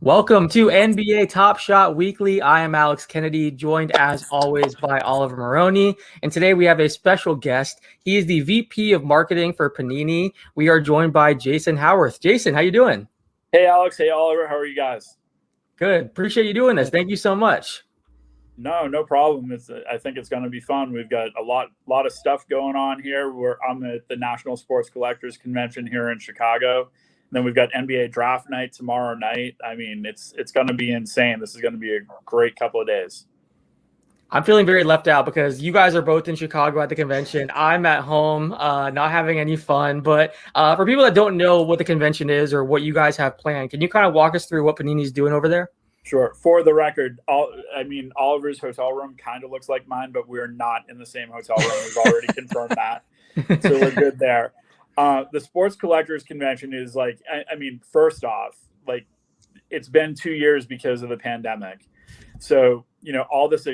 Welcome to NBA Top Shot Weekly. I am Alex Kennedy, joined as always by Oliver Maroney. And today we have a special guest. He is the VP of Marketing for Panini. We are joined by Jason Howarth. Jason, how you doing? Hey, Alex. Hey, Oliver. How are you guys? Good. Appreciate you doing this. Thank you so much. No problem. I think it's going to be fun. We've got a lot of stuff going on here. I'm at the National Sports Collectors Convention here in Chicago. And then we've got NBA Draft Night tomorrow night. I mean, it's going to be insane. This is going to be a great couple of days. I'm feeling very left out because you guys are both in Chicago at the convention. I'm at home, not having any fun. But for people that don't know what the convention is or what you guys have planned, can you kind of walk us through what Panini's doing over there? Sure. For the record, Oliver's hotel room kind of looks like mine, but we're not in the same hotel room. We've already confirmed that. So we're good there. The Sports Collectors Convention is first off, it's been 2 years because of the pandemic. So, all this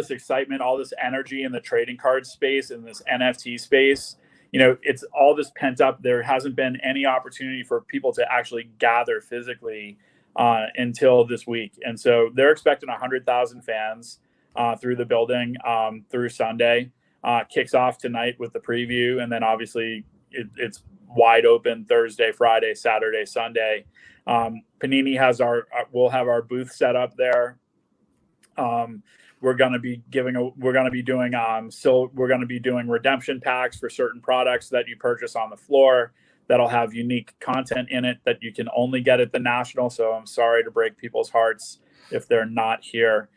excitement, all this energy in the trading card space, in this NFT space, it's all this pent up. There hasn't been any opportunity for people to actually gather physically until this week. And so they're expecting 100,000 fans through the building through Sunday. Kicks off tonight with the preview. And then obviously it's wide open Thursday, Friday, Saturday, Sunday. Panini has we'll have our booth set up there. We're going to be doing redemption packs for certain products that you purchase on the floor that'll have unique content in it that you can only get at the National. So I'm sorry to break people's hearts if they're not here,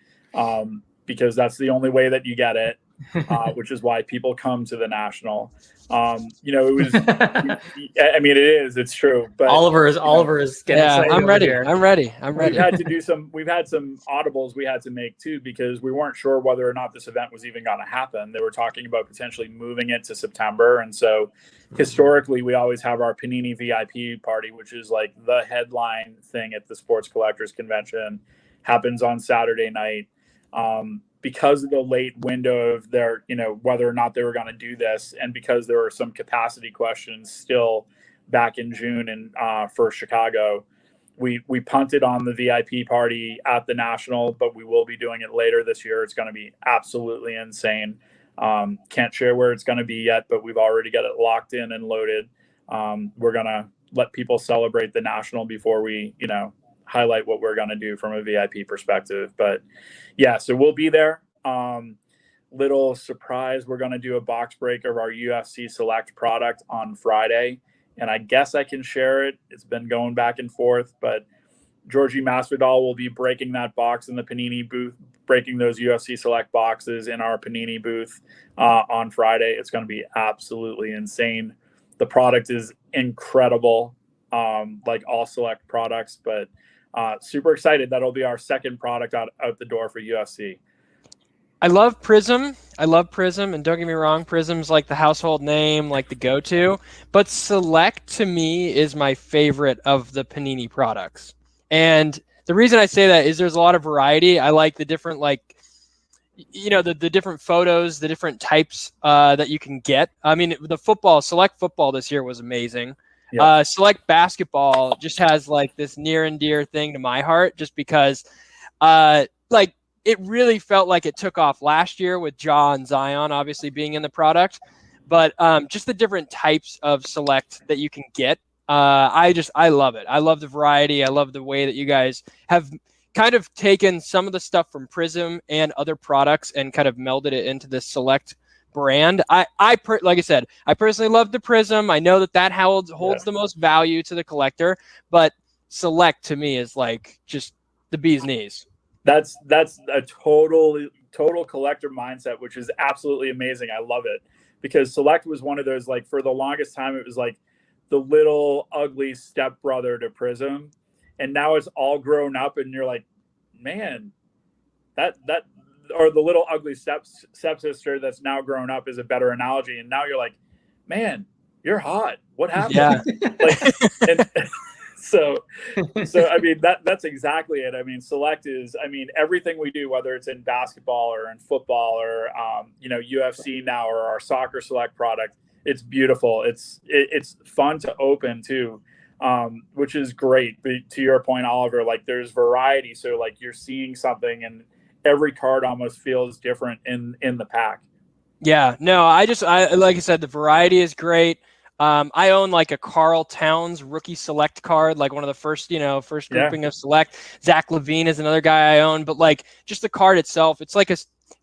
because that's the only way that you get it, which is why people come to the National. It's true. But Oliver is getting excited. I'm ready. Here. I'm ready. We've had some audibles we had to make too, because we weren't sure whether or not this event was even going to happen. They were talking about potentially moving it to September. And so historically we always have our Panini VIP party, which is like the headline thing at the Sports Collectors Convention, happens on Saturday night. Because of the late window of their, whether or not they were going to do this, and because there were some capacity questions still back in June and for Chicago, we punted on the VIP party at the National, but we will be doing it later this year. It's going to be absolutely insane. Can't share where it's going to be yet, but we've already got it locked in and loaded. We're going to let people celebrate the National before we, highlight what we're going to do from a VIP perspective. But yeah, so we'll be there. Little surprise, we're going to do a box break of our UFC Select product on Friday, and I guess I can share it. It's been going back and forth, but Georgie Masvidal will be breaking that box in the Panini booth, breaking those UFC Select boxes in our Panini booth on Friday. It's going to be absolutely insane. The product is incredible, like all Select products, but super excited. That'll be our second product out the door for UFC. I love Prism. And don't get me wrong, Prism's like the household name, like the go-to. But Select to me is my favorite of the Panini products. And the reason I say that is there's a lot of variety. I like the different, the different photos, the different types that you can get. I mean, the Select football this year was amazing. Yeah. Select basketball just has like this near and dear thing to my heart, just because it really felt like it took off last year with Ja and Zion obviously being in the product, but just the different types of Select that you can get. I love it. I love the variety. I love the way that you guys have kind of taken some of the stuff from Prism and other products and kind of melded it into this Select brand. Like I said, I personally love the Prism. I know that holds the most value to the collector, but Select to me is like just the bee's knees. That's a total collector mindset, which is absolutely amazing. I love it, because Select was one of those, like, for the longest time, it was like the little ugly stepbrother to Prism. And now it's all grown up and you're like, man, or the little ugly stepsister that's now grown up is a better analogy. And now you're like, man, you're hot. What happened? Yeah. So I mean, that's exactly it. I mean, Select is, everything we do, whether it's in basketball or in football or UFC now, or our soccer Select product, it's beautiful. It's fun to open too. which is great. But to your point, Oliver, like there's variety. So like you're seeing something and every card almost feels different in the pack. Yeah, no, I like I said, the variety is great. I own like a Carl Towns rookie select card, like one of the first, first grouping of select. Zach LaVine is another guy I own, but like just the card itself, it's like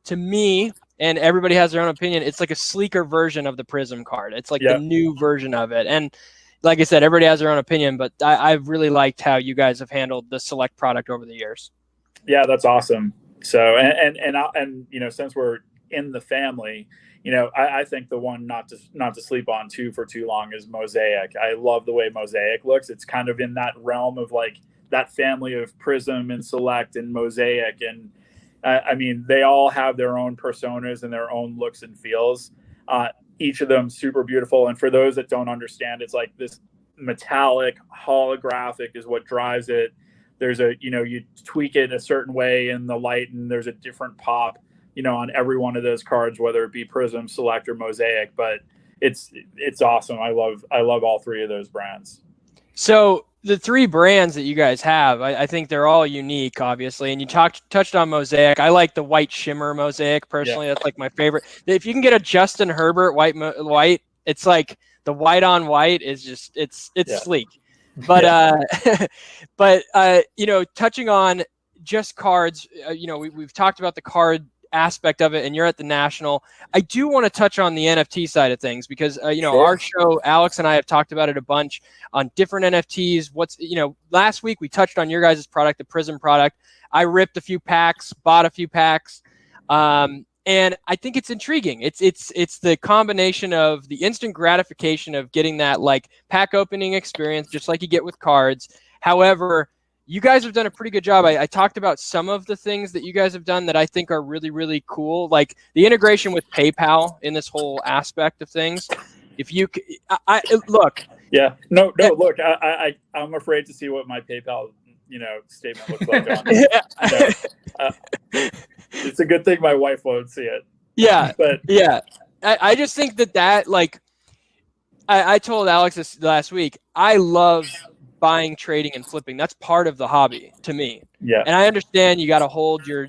to me, and everybody has their own opinion, it's like a sleeker version of the Prism card. It's like the new version of it. And like I said, everybody has their own opinion, but I've really liked how you guys have handled the select product over the years. Yeah, that's awesome. So, and since we're in the family, I think the one not to sleep on for too long is Mosaic. I love the way Mosaic looks. It's kind of in that realm of like that family of Prism and Select and Mosaic. And I mean, they all have their own personas and their own looks and feels. Each of them super beautiful. And for those that don't understand, it's like this metallic holographic is what drives it. There's you tweak it a certain way in the light and there's a different pop, on every one of those cards, whether it be Prism, Select, or Mosaic. But it's awesome. I love all three of those brands. So the three brands that you guys have, I think they're all unique, obviously. And you touched on Mosaic. I like the white shimmer Mosaic personally. That's like my favorite. If you can get a Justin Herbert white, it's like the white on white is just it's sleek. But touching on just cards, we've talked about the card aspect of it, and you're at the National. I do want to touch on the NFT side of things because our show, Alex and I have talked about it a bunch on different NFTs. Last week we touched on your guys' product, the Prism product. I ripped a few packs, bought a few packs, and I think it's intriguing. It's the combination of the instant gratification of getting that like pack opening experience, just like you get with cards. However, you guys have done a pretty good job. I talked about some of the things that you guys have done that I think are really, really cool, like the integration with PayPal in this whole aspect of things. If you look. Yeah, no, look, I'm afraid to see what my PayPal, statement looks like. It's a good thing my wife won't see it. Yeah, but yeah, I just think that like I told Alex this last week. I love buying, trading, and flipping. That's part of the hobby to me. Yeah. And I understand you got to hold your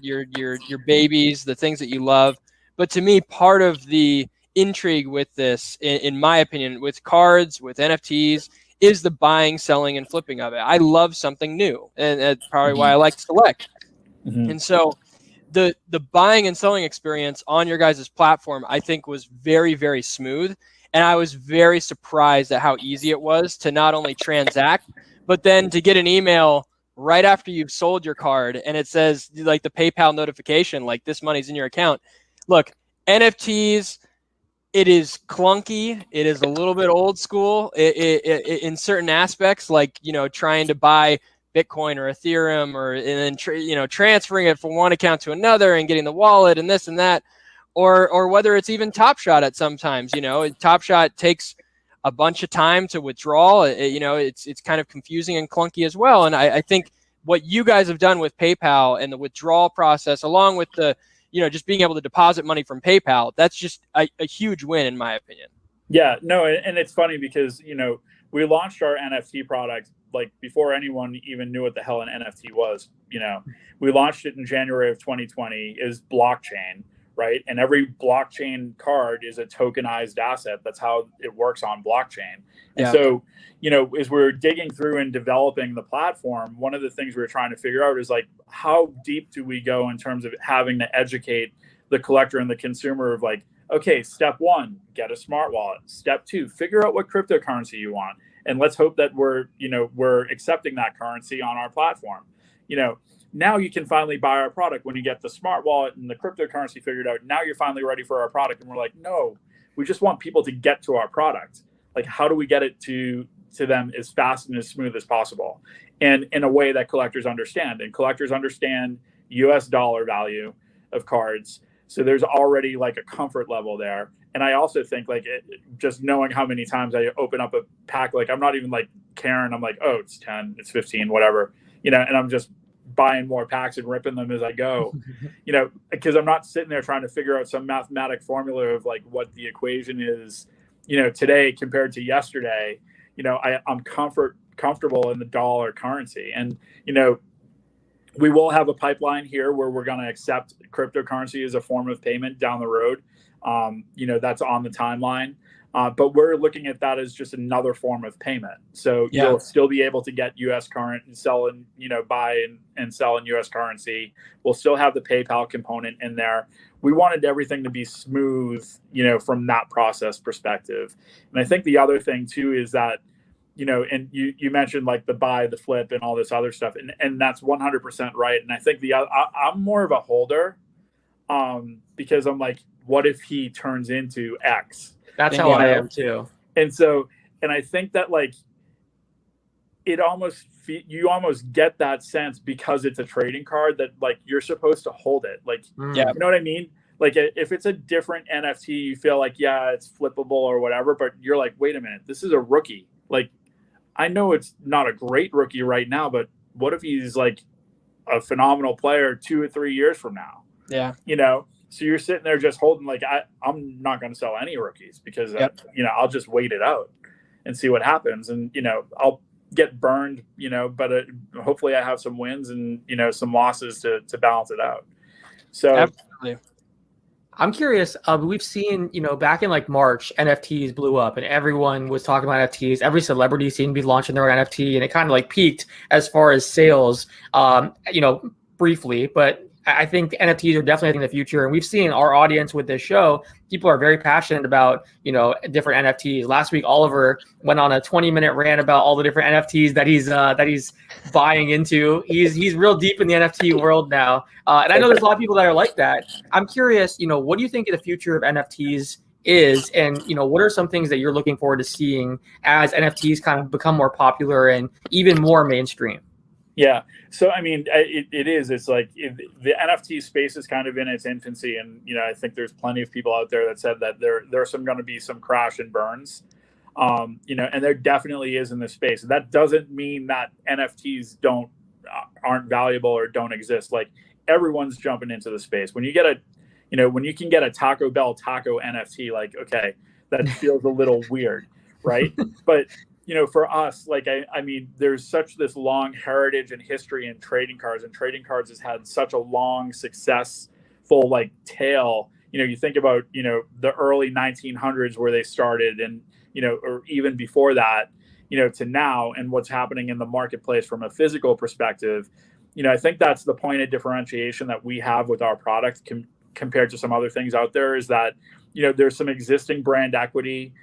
babies, the things that you love. But to me, part of the intrigue with this, in my opinion, with cards, with NFTs, is the buying, selling, and flipping of it. I love something new, and that's probably why I like Select. And so the buying and selling experience on your guys' platform, I think, was very, very smooth. And I was very surprised at how easy it was to not only transact, but then to get an email right after you've sold your card and it says like the PayPal notification, like this money's in your account. Look, NFTs, it is clunky. It is a little bit old school in certain aspects, like, trying to buy Bitcoin or Ethereum and then transferring it from one account to another and getting the wallet and this and that. Or whether it's even Top Shot at sometimes, Top Shot takes a bunch of time to withdraw. It's kind of confusing and clunky as well. And I think what you guys have done with PayPal and the withdrawal process, along with the, just being able to deposit money from PayPal, that's just a huge win in my opinion. Yeah, no, and it's funny because, we launched our NFT product like before anyone even knew what the hell an NFT was. We launched it in January of 2020 is blockchain. Right. And every blockchain card is a tokenized asset. That's how it works on blockchain. And so, as we're digging through and developing the platform, one of the things we're trying to figure out is like, how deep do we go in terms of having to educate the collector and the consumer of like, okay, step one, get a smart wallet. Step two, figure out what cryptocurrency you want. And let's hope that we're accepting that currency on our platform. Now you can finally buy our product when you get the smart wallet and the cryptocurrency figured out. Now you're finally ready for our product. And we're like, no, we just want people to get to our product. Like, how do we get it to them as fast and as smooth as possible? And in a way that collectors understand. And collectors understand US dollar value of cards. So there's already like a comfort level there. And I also think like just knowing how many times I open up a pack, like I'm not even like caring. I'm like, oh, it's 10, it's 15, whatever, and I'm just buying more packs and ripping them as I go, because I'm not sitting there trying to figure out some mathematic formula of like what the equation is, today compared to yesterday. I'm comfortable in the dollar currency. And, you know, we will have a pipeline here where we're going to accept cryptocurrency as a form of payment down the road. You know, that's on the timeline. But we're looking at that as just another form of payment. So you'll still be able to get U.S. current and sell in, you know, buy and sell in U.S. currency. We'll still have the PayPal component in there. We wanted everything to be smooth, you know, from that process perspective. And I think the other thing too is that, you know, and you mentioned like the buy, the flip, and all this other stuff, and that's 100% right. And I think I'm more of a holder, because I'm like, what if he turns into X? That's how I am too. And so, and I think that like, you almost get that sense because it's a trading card that like you're supposed to hold it. Like, you know what I mean? Like if it's a different NFT, you feel like, yeah, it's flippable or whatever, but you're like, wait a minute, this is a rookie. Like, I know it's not a great rookie right now, but what if he's like a phenomenal player 2 or 3 years from now? Yeah. You know, so you're sitting there just holding, like, I'm not going to sell any rookies because, you know, I'll just wait it out and see what happens. And, you know, I'll get burned, you know, but hopefully I have some wins and, you know, some losses to balance it out. So absolutely. I'm curious. We've seen, you know, back in like March, NFTs blew up and everyone was talking about NFTs. Every celebrity seemed to be launching their own NFT, and it kind of like peaked as far as sales, you know, briefly. But I think NFTs are definitely in the future. And we've seen our audience with this show, people are very passionate about, you know, different NFTs. Last week, Oliver went on a 20-minute rant about all the different NFTs that he's buying into. He's real deep in the NFT world now. And I know there's a lot of people that are like that. I'm curious, you know, what do you think the future of NFTs is? And, you know, what are some things that you're looking forward to seeing as NFTs kind of become more popular and even more mainstream? Yeah. So, I mean, it's like the NFT space is kind of in its infancy. And, you know, I think there's plenty of people out there that said that there's going to be some crash and burns, you know, and there definitely is in this space. That doesn't mean that NFTs aren't valuable or don't exist. Like, everyone's jumping into the space. When you can get a Taco Bell taco NFT, like, okay, that feels a little weird, right? But you know, for us, like, I mean, there's such this long heritage and history in trading cards, and trading cards has had such a long, successful, like, tail. You know, you think about, you know, the early 1900s where they started, and, you know, or even before that, you know, to now, and what's happening in the marketplace from a physical perspective. You know, I think that's the point of differentiation that we have with our product compared to some other things out there, is that, you know, there's some existing brand equity,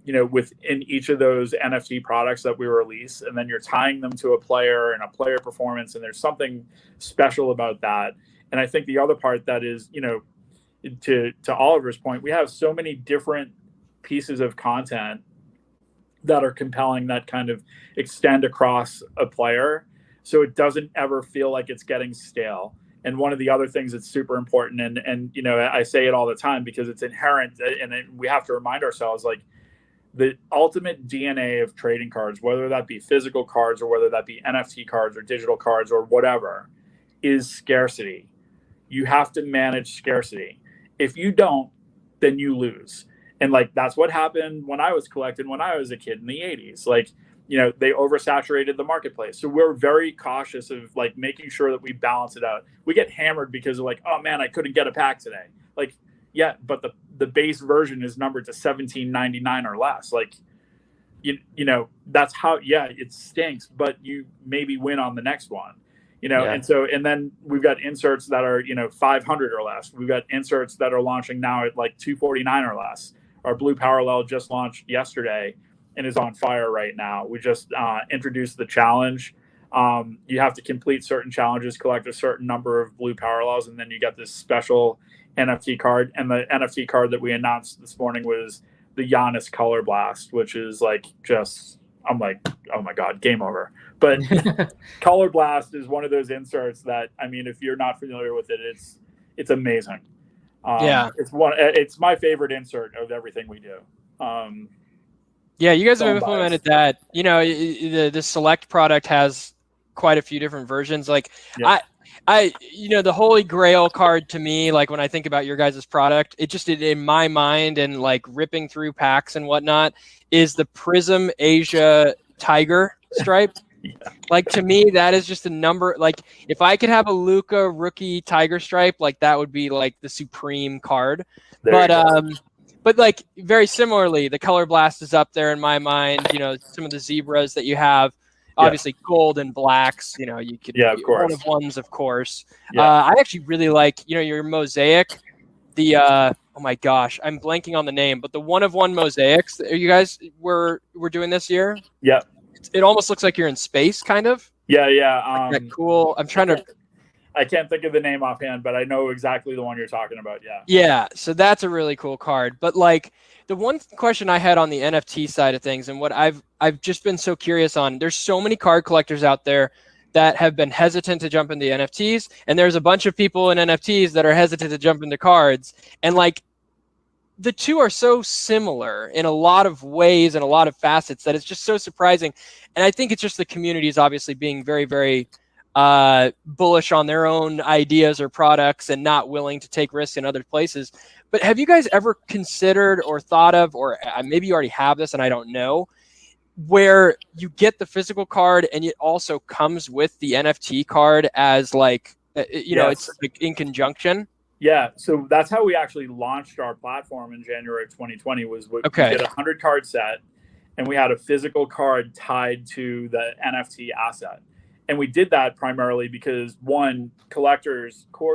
you know, within each of those NFT products that we release, and then you're tying them to a player and a player performance, and there's something special about that. And I think the other part that is, you know, to Oliver's point, we have so many different pieces of content that are compelling, that kind of extend across a player, so it doesn't ever feel like it's getting stale. And one of the other things that's super important, and you know, I say it all the time because it's inherent, and we have to remind ourselves, like, the ultimate DNA of trading cards, whether that be physical cards or whether that be NFT cards or digital cards or whatever, is scarcity. You have to manage scarcity. If you don't, then you lose. And like, that's what happened when I was collecting when I was a kid in the 80s. Like, you know, they oversaturated the marketplace. So we're very cautious of like making sure that we balance it out. We get hammered because of like, oh man, I couldn't get a pack today. Like, yeah, but the base version is numbered to $17.99 or less. Like, you know, that's how, yeah, it stinks, but you maybe win on the next one, you know? Yeah. And so, and then we've got inserts that are, you know, 500 or less. We've got inserts that are launching now at like 249 or less. Our Blue Parallel just launched yesterday and is on fire right now. We just introduced the challenge. You have to complete certain challenges, collect a certain number of Blue Parallels, and then you get this special NFT card. And the NFT card that we announced this morning was the Honus Color Blast, which is like just, I'm like, oh my God, game over. But Color Blast is one of those inserts that, I mean, if you're not familiar with it, it's amazing. Yeah, it's my favorite insert of everything we do. Yeah, you guys have implemented that. You know, the Select product has quite a few different versions. Like, yeah. You know, the holy grail card to me, like when I think about your guys' product, it just in my mind and like ripping through packs and whatnot, is the Prism Asia tiger stripe. Yeah. Like, to me, that is just a number. Like, if I could have a Luka rookie tiger stripe, like, that would be like the supreme card. But like, very similarly, the Color Blast is up there in my mind. You know, some of the zebras that you have, obviously gold and blacks. You know, you could of course. one of ones, of course. Yeah. I actually really like, you know, your mosaic. The oh my gosh, I'm blanking on the name, but the one of one mosaics that you guys were doing this year. Yeah. It almost looks like you're in space, kind of. Yeah. That cool. I'm trying to. I can't think of the name offhand, but I know exactly the one you're talking about. Yeah. Yeah. So that's a really cool card. But like, the one question I had on the NFT side of things, and what I've just been so curious on, there's so many card collectors out there that have been hesitant to jump into NFTs, and there's a bunch of people in NFTs that are hesitant to jump into cards, and like, the two are so similar in a lot of ways and a lot of facets that it's just so surprising. And I think it's just the community is obviously being very, very bullish on their own ideas or products and not willing to take risks in other places. But have you guys ever considered or thought of, or maybe you already have this and I don't know, where you get the physical card and it also comes with the NFT card as like, you know, it's like in conjunction? Yeah, so that's how we actually launched our platform in January of 2020. We did a 100 card set, and we had a physical card tied to the NFT asset. And we did that primarily because, one, core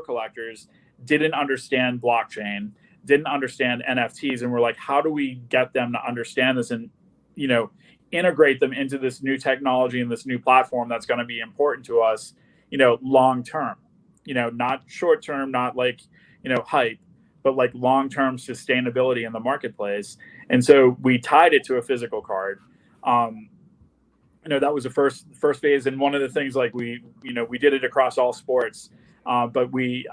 collectors, didn't understand blockchain, didn't understand NFTs, and we're like, how do we get them to understand this and, you know, integrate them into this new technology and this new platform that's going to be important to us, you know, long term. You know, not short term, not like, you know, hype, but like long-term sustainability in the marketplace. And so we tied it to a physical card. You know, that was the first phase. And one of the things, like, we did it across all sports, but we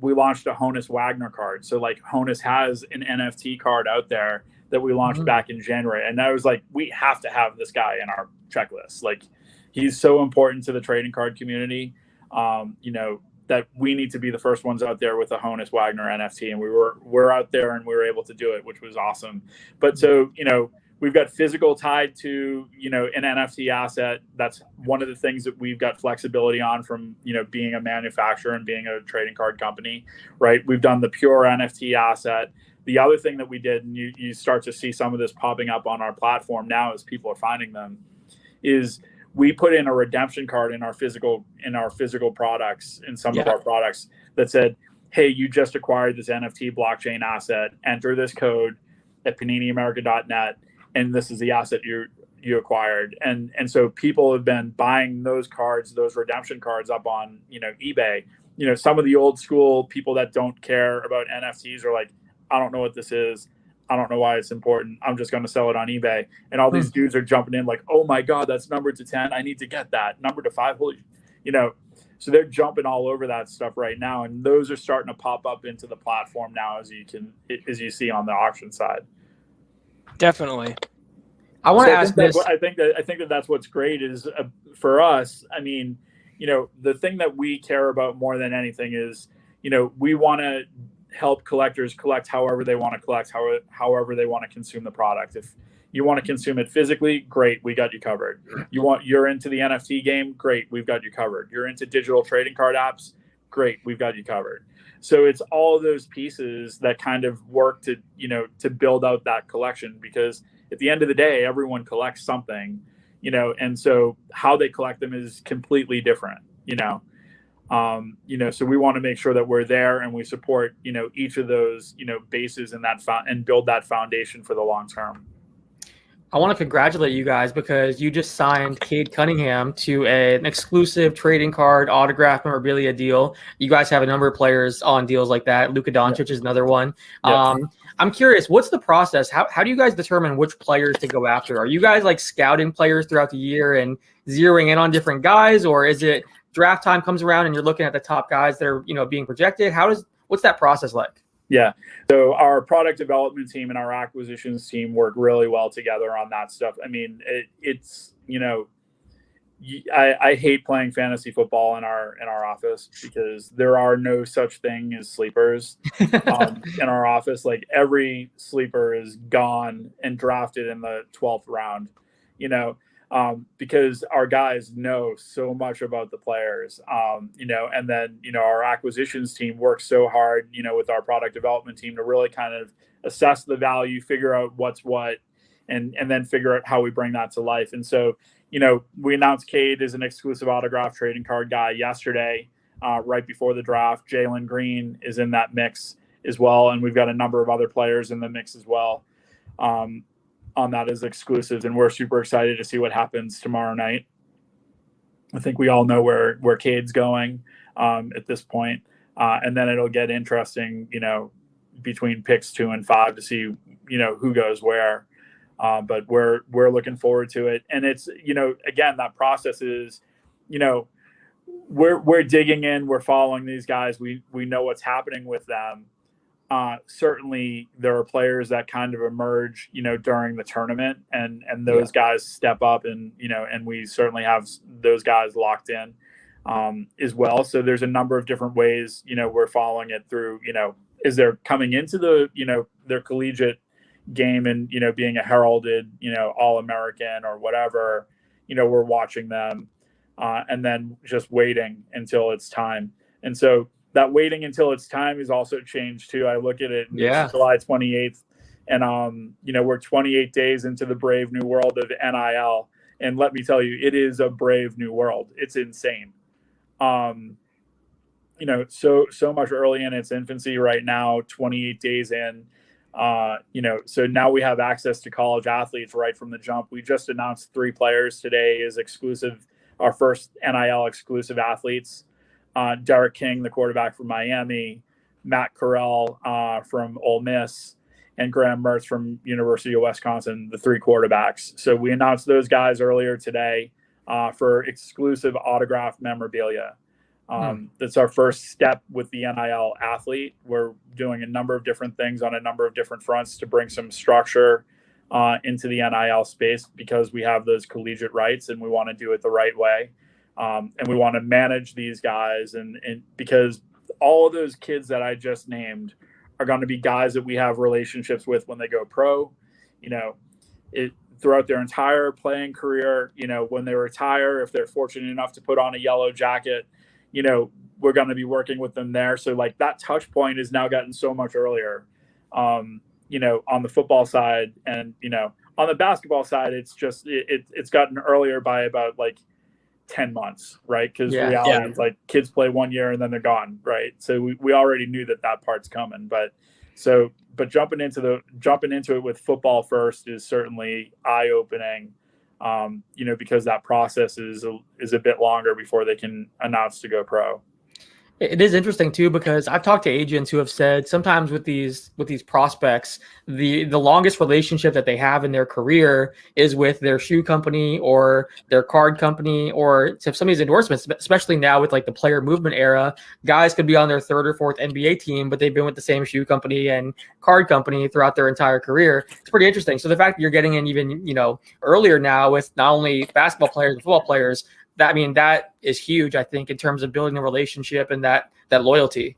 launched a Honus Wagner card. So like, Honus has an NFT card out there that we launched back in January. And I was like, we have to have this guy in our checklist. Like, he's so important to the trading card community. You know, that we need to be the first ones out there with a Honus Wagner NFT. And we're out there and we were able to do it, which was awesome. But so, you know, we've got physical tied to, you know, an NFT asset. That's one of the things that we've got flexibility on from, you know, being a manufacturer and being a trading card company, right? We've done the pure NFT asset. The other thing that we did, and you start to see some of this popping up on our platform now as people are finding them, is we put in a redemption card in our physical products, in some of our products, that said, hey, you just acquired this NFT blockchain asset, enter this code at paniniamerica.net, and this is the asset you acquired. And so people have been buying those cards, those redemption cards, up on, you know, eBay. You know, some of the old school people that don't care about NFTs are like, I don't know what this is. I don't know why it's important. I'm just going to sell it on eBay. And all these dudes are jumping in like, oh my God, that's numbered to 10. I need to get that. Numbered to 5. Holy, you know, so they're jumping all over that stuff right now. And those are starting to pop up into the platform now, as you see on the auction side. Definitely. I want to ask this. I think that that's what's great is for us. I mean, you know, the thing that we care about more than anything is, you know, we want to help collectors collect however they want to collect, however they want to consume the product. If you want to consume it physically, great, we got you covered. You're into the NFT game, great, we've got you covered. You're into digital trading card apps, great, we've got you covered. So it's all those pieces that kind of work to, you know, to build out that collection, because at the end of the day, everyone collects something, you know, and so how they collect them is completely different, you know. You know, so we want to make sure that we're there and we support, you know, each of those, you know, bases and and build that foundation for the long term. I want to congratulate you guys because you just signed Cade Cunningham to an exclusive trading card autograph memorabilia deal. You guys have a number of players on deals like that. Luka Doncic is another one. I'm curious, what's the process? How do you guys determine which players to go after? Are you guys like scouting players throughout the year and zeroing in on different guys, or is it draft time comes around and you're looking at the top guys that are, you know, being projected? What's that process like? Yeah. So our product development team and our acquisitions team work really well together on that stuff. I mean, it's, you know, I hate playing fantasy football in our office because there are no such thing as sleepers in our office. Like, every sleeper is gone and drafted in the 12th round, you know. because our guys know so much about the players, and then, our acquisitions team works so hard, with our product development team to really kind of assess the value, figure out what's what, and then figure out how we bring that to life. And so, we announced Cade as an exclusive autograph trading card guy yesterday, right before the draft. Jalen Green is in that mix as well. And we've got a number of other players in the mix as well. On that as exclusives, and we're super excited to see what happens tomorrow night. I think we all know where Cade's going at this point, and then it'll get interesting, between picks 2 and 5 to see, who goes where. But we're looking forward to it, and it's, again, that process is, we're digging in, we're following these guys, we know what's happening with them. Certainly there are players that kind of emerge, during the tournament, and those guys step up, and, and we certainly have those guys locked in, as well. So there's a number of different ways, we're following it through, is they're coming into the, their collegiate game and, being a heralded, All-American or whatever, we're watching them, and then just waiting until it's time. And so that waiting until it's time is also changed too. I look at it, July 28th, and we're 28 days into the brave new world of NIL, and let me tell you, it is a brave new world. It's insane. So much early in its infancy right now, 28 days in. So now we have access to college athletes right from the jump. We just announced 3 players today as exclusive, our first NIL exclusive athletes. Derek King, the quarterback from Miami, Matt Corral from Ole Miss, and Graham Mertz from University of Wisconsin, the 3 quarterbacks. So we announced those guys earlier today for exclusive autograph memorabilia. That's our first step with the NIL athlete. We're doing a number of different things on a number of different fronts to bring some structure into the NIL space, because we have those collegiate rights and we want to do it the right way. And we want to manage these guys, and because all of those kids that I just named are going to be guys that we have relationships with when they go pro, throughout their entire playing career, when they retire, if they're fortunate enough to put on a yellow jacket, we're going to be working with them there. So like that touch point has now gotten so much earlier, on the football side, and, on the basketball side, it's just, it's gotten earlier by about like 10 months, right? Because reality is like kids play 1 year and then they're gone, right? So we already knew that part's coming, but jumping into it with football first is certainly eye-opening, because that process is a bit longer before they can announce to go pro. It is interesting too, because I've talked to agents who have said sometimes with these prospects, the longest relationship that they have in their career is with their shoe company or their card company, or to some of these endorsements, especially now with like the player movement era. Guys could be on their 3rd or 4th NBA team, but they've been with the same shoe company and card company throughout their entire career. It's pretty interesting. So the fact that you're getting in even, earlier now with not only basketball players, but football players, that is huge, I think, in terms of building a relationship and that loyalty.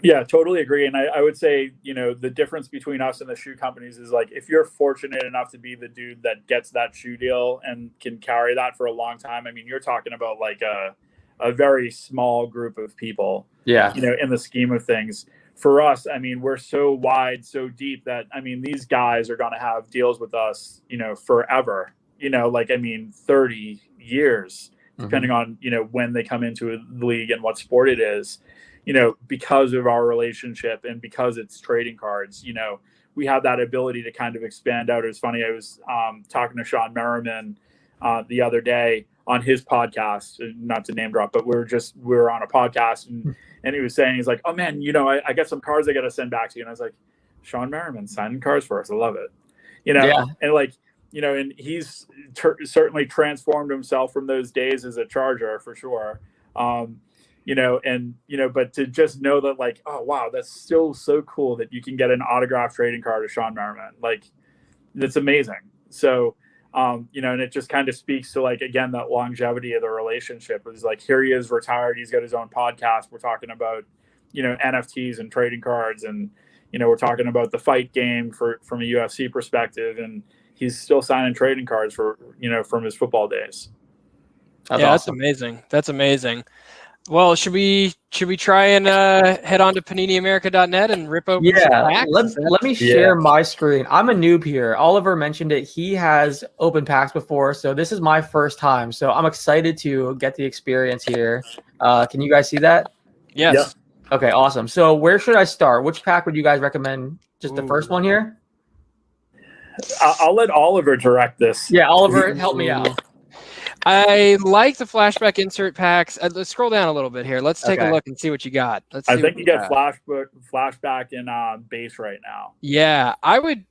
Yeah, totally agree. And I would say, the difference between us and the shoe companies is like, if you're fortunate enough to be the dude that gets that shoe deal and can carry that for a long time, I mean, you're talking about like a very small group of people, in the scheme of things. For us, I mean, we're so wide, so deep that, I mean, these guys are going to have deals with us, forever, 30 years, depending on, when they come into the league and what sport it is, because of our relationship and because it's trading cards, we have that ability to kind of expand out. It was funny. I was talking to Sean Merriman the other day on his podcast, not to name drop, but we were on a podcast, and he was saying, he's like, oh man, I got some cards I got to send back to you. And I was like, Sean Merriman signing cards for us. I love it. And like, and he's certainly transformed himself from those days as a Charger for sure. But to just know that like, oh wow, that's still so cool that you can get an autographed trading card of Sean Merriman. Like, that's amazing. So, and it just kind of speaks to like, again, that longevity of the relationship. It's like, here he is retired. He's got his own podcast. We're talking about, NFTs and trading cards, and, we're talking about the fight game from a UFC perspective. And, he's still signing trading cards for from his football days. That's That's awesome. amazing. That's amazing. Well, should we try and head on to PaniniAmerica.net and rip open some packs? Let me share my screen. I'm a noob here. Oliver mentioned it. He has opened packs before, so this is my first time. So I'm excited to get the experience here. Can you guys see that? Yes. Yep. Okay, awesome. So where should I start? Which pack would you guys recommend? Just the first one here? I'll let Oliver direct this. Yeah, Oliver, help me out. I like the flashback insert packs. Let's scroll down a little bit here. Let's take a look and see what you got. I think you got flashback in base right now. Yeah,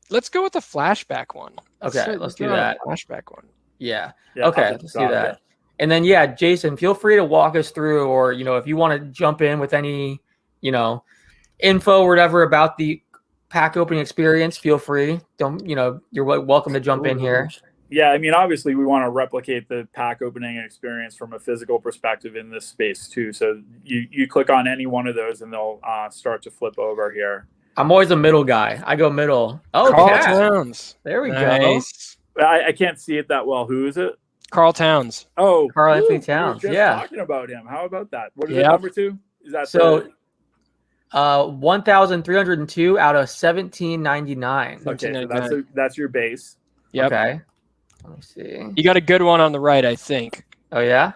let's go with the flashback one. Let's do that. Flashback one. Yeah. Okay, let's do that. And then, yeah, Jason, feel free to walk us through, or, if you want to jump in with any, info or whatever about the pack opening experience, feel free. You're welcome to jump in here. Yeah, I mean, obviously, we want to replicate the pack opening experience from a physical perspective in this space, too. So you click on any one of those, and they'll start to flip over here. I'm always a middle guy. I go middle. Oh, Carl Towns. There we Nice. go. I can't see it that well. Who is it? Carl Towns. Oh, Carl Anthony Towns. We were just talking about him. How about that? What is it, number 2? Is that so? 1,302 out of 1,799. Okay, so that's your base. Yep. Okay. Let me see. You got a good one on the right, I think. Oh, yeah?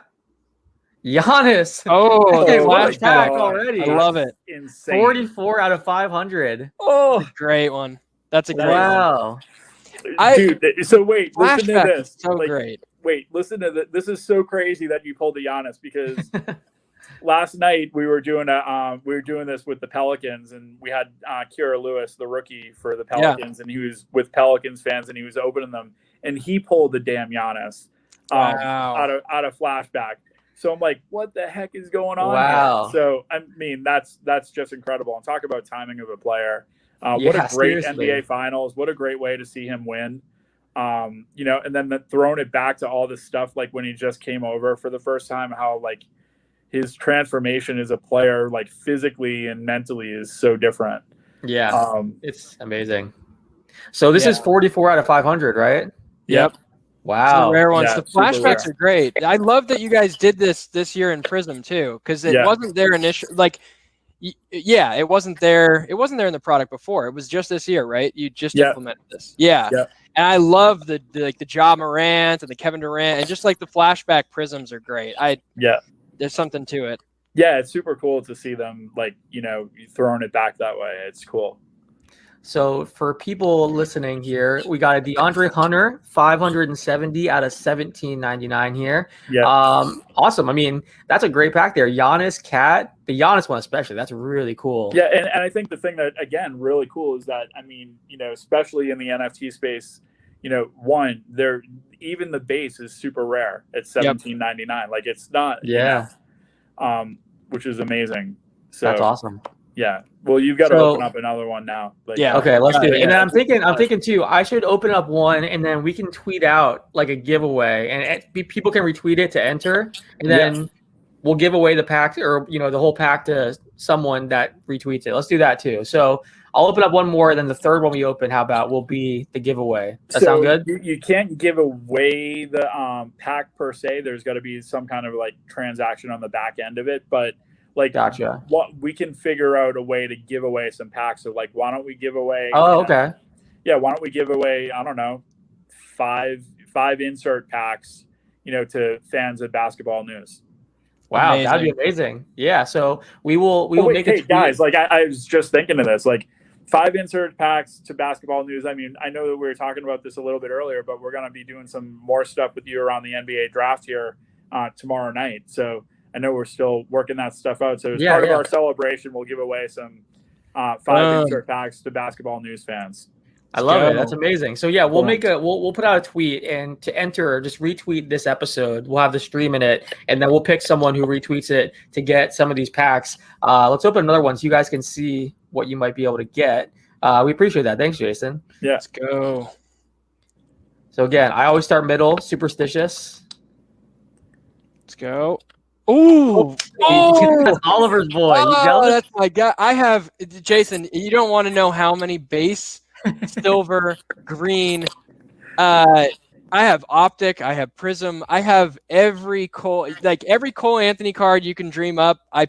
Honus. Oh, the flashback already. I love it. Insane. 44 out of 500. Oh, great one. That's a great one. Dude, so wait, listen to this. So great. Wait, listen to this. This is so crazy that you pulled the Giannis, because last night we were doing this with the Pelicans, and we had Kira Lewis, the rookie for the Pelicans, and he was with Pelicans fans, and he was opening them, and he pulled the damn Giannis out of flashback. So I'm like, what the heck is going on? Wow. Here? So I mean, that's just incredible. And talk about timing of a player. What a great NBA Finals. What a great way to see him win. And then throwing it back to all this stuff, like when he just came over for the first time, how like his transformation as a player, like physically and mentally, is so different. Yeah, it's amazing. So this is 44 out of 500, right? Yep. Wow. Some rare ones. Yeah, the flashbacks are great. I love that you guys did this year in Prism too, because it wasn't there initially. Like, it wasn't there. It wasn't there in the product before. It was just this year, right? You just implemented this. Yeah. And I love the Ja Morant and the Kevin Durant, and just like the flashback prisms are great. There's something to it. Yeah, it's super cool to see them throwing it back that way. It's cool. So for people listening here, we got a DeAndre Hunter, 570 out of 1,799 here. Yeah. Awesome. I mean, that's a great pack there. Giannis, Cat, the Giannis one especially. That's really cool. Yeah, and I think the thing that, again, really cool is that, I mean, especially in the NFT space, one, even the base is super rare at $17.99. Like, it's not. Which is amazing. So that's awesome. Yeah. Well, you've got to open up another one now. Okay, let's do it. And then I'm thinking too, I should open up one, and then we can tweet out like a giveaway, and people can retweet it to enter, and then we'll give away the pack, or the whole pack, to someone that retweets it. Let's do that too. So I'll open up one more, and then the third one we open, how about, will be the giveaway. That sound good? You can't give away the pack per se. There's got to be some kind of like transaction on the back end of it, but. Like, gotcha. What we can figure out a way to give away some packs. So, like, why don't we give away? Oh, okay. Yeah, why don't we give away? I don't know, five insert packs, to fans of basketball news. Wow, amazing. That'd be amazing. Yeah, so we will make it. Guys, like I was just thinking of this, like 5 insert packs to basketball news. I mean, I know that we were talking about this a little bit earlier, but we're going to be doing some more stuff with you around the NBA draft here tomorrow night. So. I know we're still working that stuff out. So as part of our celebration, we'll give away some 5 insert packs to basketball news fans. I love it. That's amazing. So we'll we'll put out a tweet, and to enter, just retweet this episode. We'll have the stream in it, and then we'll pick someone who retweets it to get some of these packs. Let's open another one so you guys can see what you might be able to get. We appreciate that. Thanks, Jason. Yeah. Let's go. So again, I always start middle, superstitious. Let's go. Ooh, that's Oliver's boy. That's my guy. I have Jason. You don't want to know how many base, silver, green, I have Optic, I have Prism, I have every Cole Anthony card you can dream up. I'm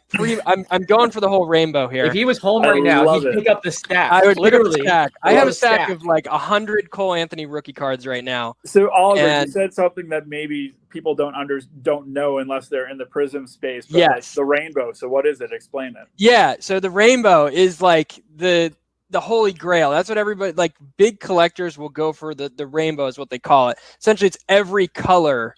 going for the whole rainbow here. If he was home I right now, love he'd it. pick up the stack. I would Literally. pick up a stack. I love have a a stack stack. of like 100 Cole Anthony rookie cards right now. So Oliver, you And- said something that maybe people don't know unless they're in the Prism space. But Yes. like the rainbow. So what is it? Explain it. Yeah, so the rainbow is like the holy grail. That's what everybody, like big collectors will go for. The rainbow is what they call it. Essentially, it's every color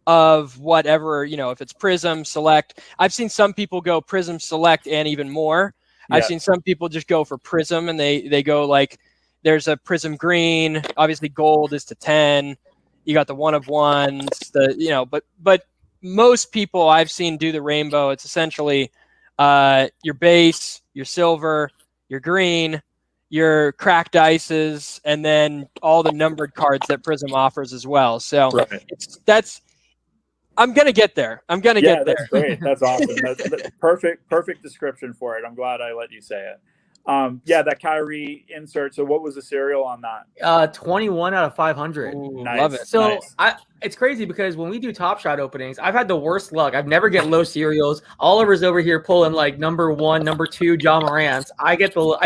of whatever, if it's Prism, Select. I've seen some people go Prism, Select, and even more. Yeah. I've seen some people just go for Prism, and they go like, there's a Prism green. Obviously, gold is to 10. You got the one of ones. But most people I've seen do the rainbow. It's essentially your base, your silver, your green, your cracked ices, and then all the numbered cards that Prism offers as well. So I'm gonna get there. I'm gonna get there. That's great. That's awesome. That's perfect description for it. I'm glad I let you say it. That Kyrie insert. So what was the serial on that? 21 out of 500. Ooh, Nice. Love it. So it's crazy because when we do Top Shot openings, I've had the worst luck. I've never get low serials. Oliver's over here pulling like number 1, number 2 John Morant's. I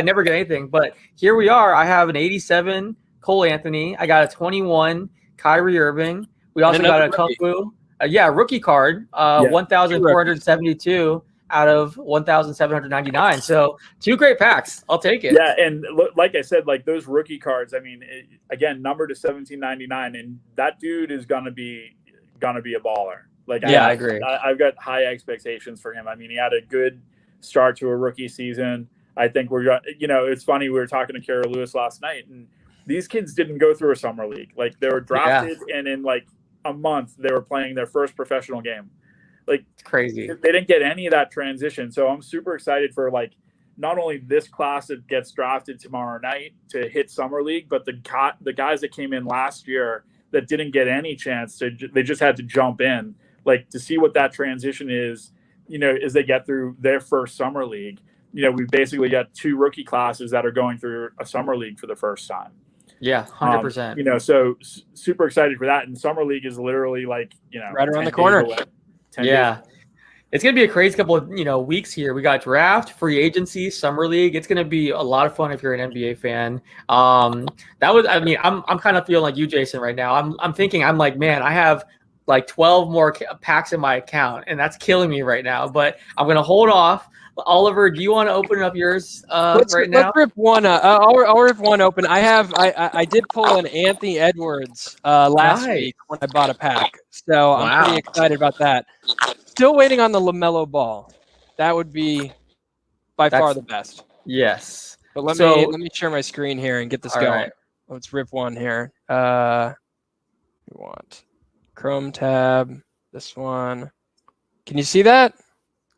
never get anything, but here we are. I have an 87 Cole Anthony. I got a 21 Kyrie Irving. We also got a Kung Fu. Rookie card. 1,472 out of 1,799. So 2 great packs. I'll take it. Yeah, and like I said, like those rookie cards. I mean, again, numbered to 1799, and that dude is gonna be a baller. Like, I agree. I've got high expectations for him. I mean, he had a good start to a rookie season. I think it's funny. We were talking to Kara Lewis last night, and these kids didn't go through a summer league. Like they were drafted, and in like a month they were playing their first professional game. Like, it's crazy. They didn't get any of that transition. So I'm super excited for like not only this class that gets drafted tomorrow night to hit summer league, but the guys that came in last year that didn't get any chance they just had to jump in, like to see what that transition is, as they get through their first summer league. We've basically got 2 rookie classes that are going through a summer league for the first time. Yeah, 100%. So super excited for that. And summer league is literally like, right around the corner. It's going to be a crazy couple of weeks here. We got draft, free agency, summer league. It's going to be a lot of fun if you're an NBA fan. I'm kind of feeling like you, Jason, right now. I'm thinking, I'm like, man, I have like 12 more packs in my account, and that's killing me right now. But I'm going to hold off. Oliver, do you want to open up yours now? Let's rip one. I'll rip one open. I did pull an Anthony Edwards last week when I bought a pack, so I'm pretty excited about that. Still waiting on the LaMelo Ball. That would be by far the best. Yes. But let me share my screen here and get this going. Right. Let's rip one here. We want Chrome tab. This one. Can you see that?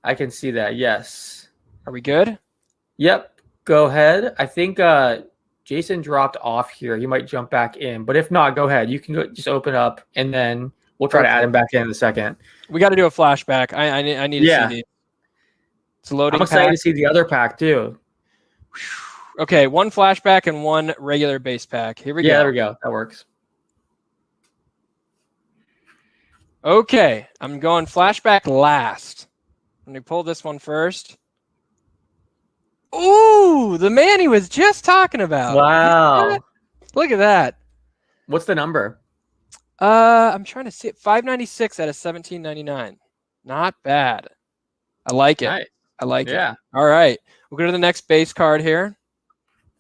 I can see that. Yes. Are we good? Yep. Go ahead. I think Jason dropped off here. He might jump back in, but if not, go ahead. You can just open up, and then we'll try to add him back in a second. We got to do a flashback. I need to see these. It's a loading. I'm excited to see the other pack too. Okay, 1 flashback and 1 regular base pack. Here we go. Yeah, there we go. That works. Okay, I'm going flashback last. Let me pull this one first. Ooh, the man he was just talking about. Wow. Look at that. What's the number? I'm trying to see it. 596 out of 1799. Not bad. I like it. Nice. I like it. All right. We'll go to the next base card here.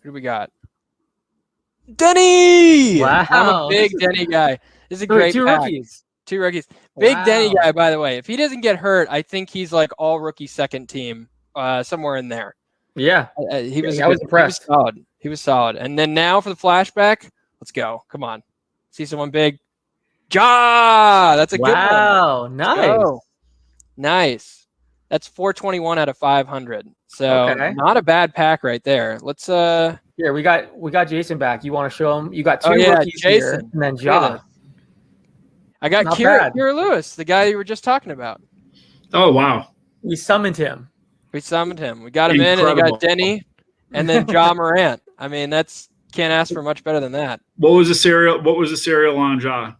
Who do we got? Denny! Wow. I'm a big Denny guy. This is a great pack. Rookies. 2 rookies. Big Denny guy, by the way. If he doesn't get hurt, I think he's like all rookie second team, somewhere in there. Yeah. I was impressed. He was solid. And then now for the flashback, let's go. Come on. See someone big. Ja! That's a good one. Wow. Nice. Nice. That's 421 out of 500. So not a bad pack right there. Let's Here, we got Jason back. You want to show him? You got 2 rookies Jason here, and then Ja. I got Kira Lewis, the guy you were just talking about. Oh, wow. We summoned him. We got him in, and we got Denny, and then Ja Morant. I mean, that's Can't ask for much better than that. What was the serial on Ja?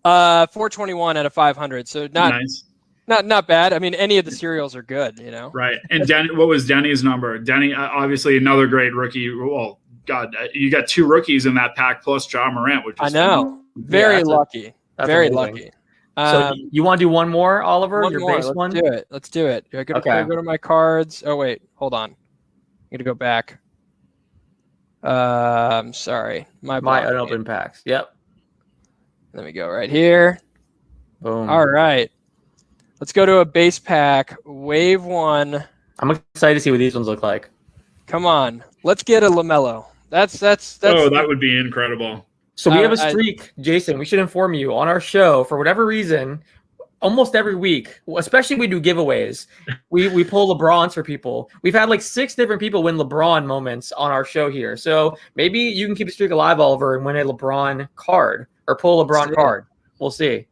421 out of 500. So Nice. not bad. I mean, any of the serials are good, you know. Right. And what was Denny's number? Denny, obviously another great rookie. Well, God, you got 2 rookies in that pack plus Ja Morant, which is I know. Very lucky. Very amazing. lucky. So you want to do one more, Oliver? One your more. base one? Let's do it. Do I go to my cards? Oh wait, hold on. I'm gonna go back. Sorry. My unopened packs. Yep. Let me go right here. Boom. All right. Let's go to a base pack. Wave 1. I'm excited to see what these ones look like. Come on. Let's get a LaMelo. That's Oh, that would be incredible. So we have a streak, Jason. We should inform you on our show, for whatever reason, almost every week, especially when we do giveaways, we pull LeBrons for people. We've had like 6 different people win LeBron moments on our show here. So maybe you can keep the streak alive, Oliver, and win a LeBron card or pull a LeBron card. We'll see.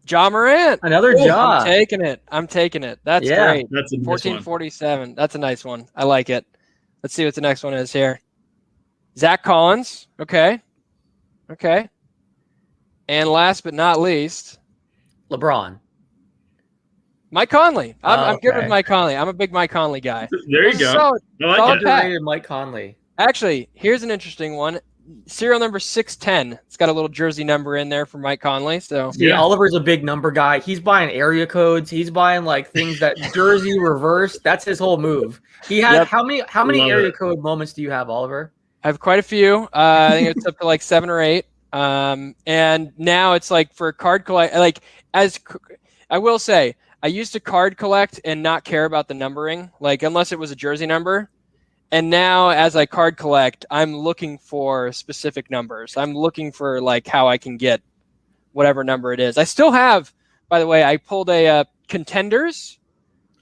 Ja Morant. Another Ja. I'm taking it. That's great. That's a nice 1447. That's a nice one. I like it. Let's see what the next one is here. Zach Collins. Okay. And last but not least, LeBron. Mike Conley. I'm good with Mike Conley. I'm a big Mike Conley guy. There you go. Solid, I like solid it. pack. Underrated Mike Conley. Actually, here's an interesting one. Serial number 610. It's got a little jersey number in there for Mike Conley. So yeah, Oliver's a big number guy. He's buying area codes. He's buying like things that jersey reverse. That's his whole move. He had how many area code moments do you have, Oliver? I have quite a few. I think it's up to like 7 or 8. And now it's like for card collect. Like as I will say, I used to card collect and not care about the numbering, like unless it was a jersey number. And now as I card collect, I'm looking for specific numbers. I'm looking for like how I can get whatever number it is. I still have, by the way, I pulled a Contenders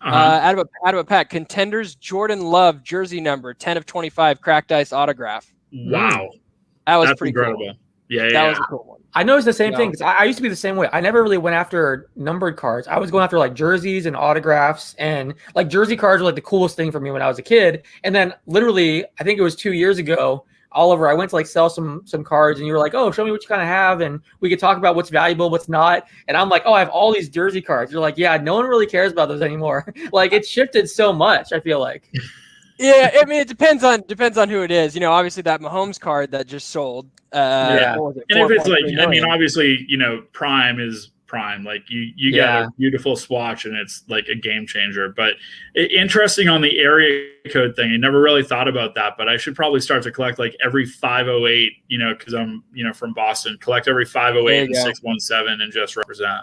out of a pack. Contenders Jordan Love jersey number 10 of 25 cracked ice autograph. Wow. That's pretty incredible. Cool. Yeah, that was a cool one. I noticed the same thing because I used to be the same way. I never really went after numbered cards. I was going after like jerseys and autographs, and like jersey cards were like the coolest thing for me when I was a kid. And then literally, I think it was 2 years ago, Oliver, I went to like sell some cards, and you were like, "Oh, show me what you kind of have," and we could talk about what's valuable, what's not. And I'm like, "Oh, I have all these jersey cards." You're like, "Yeah, no one really cares about those anymore." Like it's shifted so much. I feel like. Yeah, I mean, it depends on who it is. You know, obviously that Mahomes card that just sold. And if it's like, million. I mean, obviously, you know, Prime is Prime. Like you got a beautiful swatch, and it's like a game changer. But interesting on the area code thing. I never really thought about that, but I should probably start to collect like every 508. You know, because I'm from Boston. Collect every 508 and 617, and just represent.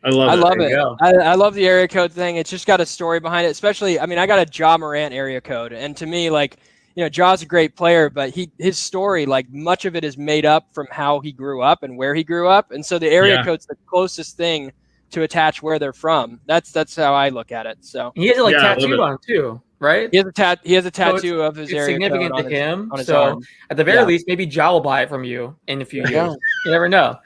I love it. I love the area code thing. It's just got a story behind it. Especially, I mean, I got a Ja Morant area code, and to me, like, you know, Ja's a great player, but his story, like, much of it is made up from how he grew up and where he grew up, and so the area code's the closest thing to attach where they're from. That's how I look at it. So he has like tattooed on him too, right? He has a tattoo of his area code. It's significant to him. On his so arm. At the very least, maybe Ja will buy it from you in a few years. You never know.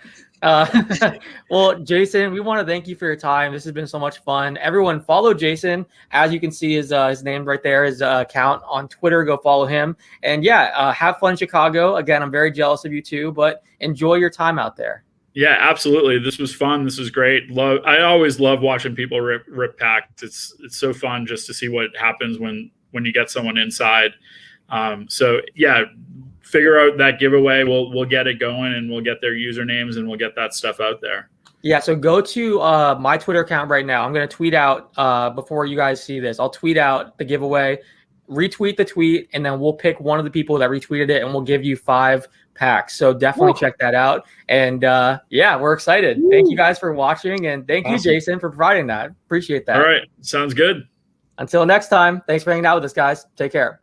Well, Jason, we want to thank you for your time. This has been so much fun. Everyone follow Jason. As you can see, his name right there, his account on Twitter. Go follow him. And have fun in Chicago. Again, I'm very jealous of you too, but enjoy your time out there. Yeah, absolutely. This was fun. This was great. I always love watching people rip packs. It's so fun just to see what happens when you get someone inside. Figure out that giveaway. We'll get it going, and we'll get their usernames, and we'll get that stuff out there. Yeah, so go to my Twitter account right now. I'm going to tweet out before you guys see this. I'll tweet out the giveaway, retweet the tweet, and then we'll pick one of the people that retweeted it, and we'll give you 5 packs. So definitely check that out. And we're excited. Thank you guys for watching, and thank you, Jason, for providing that. Appreciate that. All right, sounds good. Until next time, thanks for hanging out with us, guys. Take care.